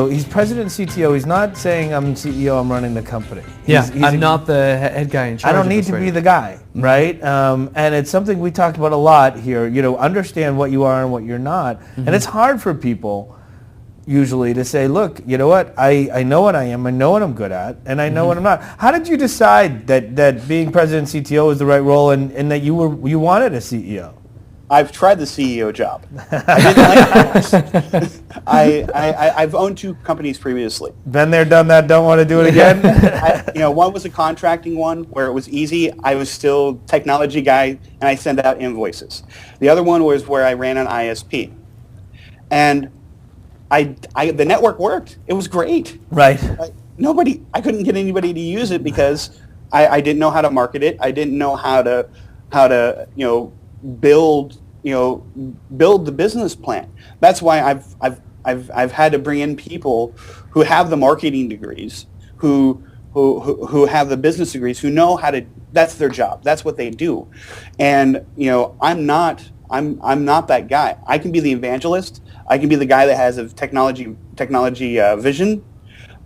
he's president and CTO. He's not saying I'm CEO, I'm running the company. I'm not the head guy in charge. I don't need to be the guy, right? And it's something we talked about a lot here. Understand what you are and what you're not. And it's hard for people usually to say, look, you know what? I know what I am. I know what I'm good at, and I know what I'm not. How did you decide that being president and CTO was the right role, and that you wanted a CEO? I've tried the CEO job. I didn't like it. I've owned 2 companies previously. Been there, done that, don't want to do it again? One was a contracting one where it was easy. I was still technology guy, and I sent out invoices. The other one was where I ran an ISP. And the network worked. It was great. Right. I couldn't get anybody to use it because I didn't know how to market it. I didn't know how to build the business plan. That's why I've had to bring in people who have the marketing degrees, who have the business degrees, who know how to. That's their job. That's what they do. And I'm not that guy. I can be the evangelist. I can be the guy that has a technology vision,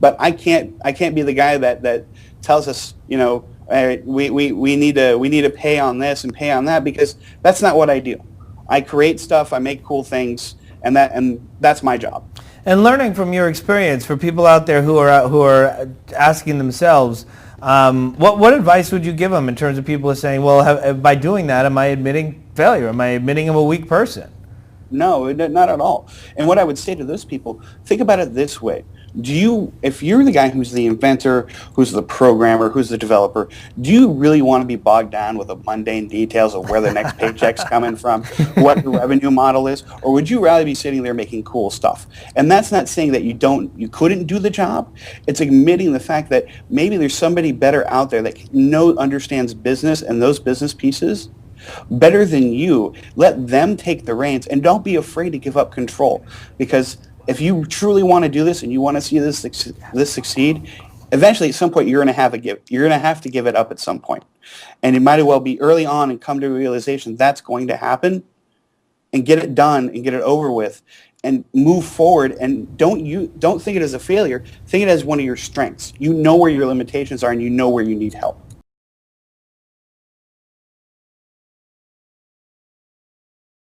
but I can't be the guy that tells us we need to pay on this and pay on that, because that's not what I do. I create stuff, I make cool things, and that's my job. And learning from your experience, for people out there who are asking themselves, what advice would you give them in terms of people who are saying, well, by doing that, am I admitting failure? Am I admitting I'm a weak person? No, not at all. And what I would say to those people, think about it this way. If you're the guy who's the inventor, who's the programmer, who's the developer, do you really want to be bogged down with the mundane details of where the next paycheck's coming from, what the revenue model is, or would you rather be sitting there making cool stuff? And that's not saying that you couldn't do the job. It's admitting the fact that maybe there's somebody better out there that understands business and those business pieces better than you. Let them take the reins, and don't be afraid to give up control, because if you truly want to do this and you want to see this succeed, eventually at some point you're going to have to give it up at some point. And it might as well be early on and come to a realization that's going to happen, and get it done and get it over with and move forward. And don't think it as a failure. Think it as one of your strengths. You know where your limitations are, and you know where you need help.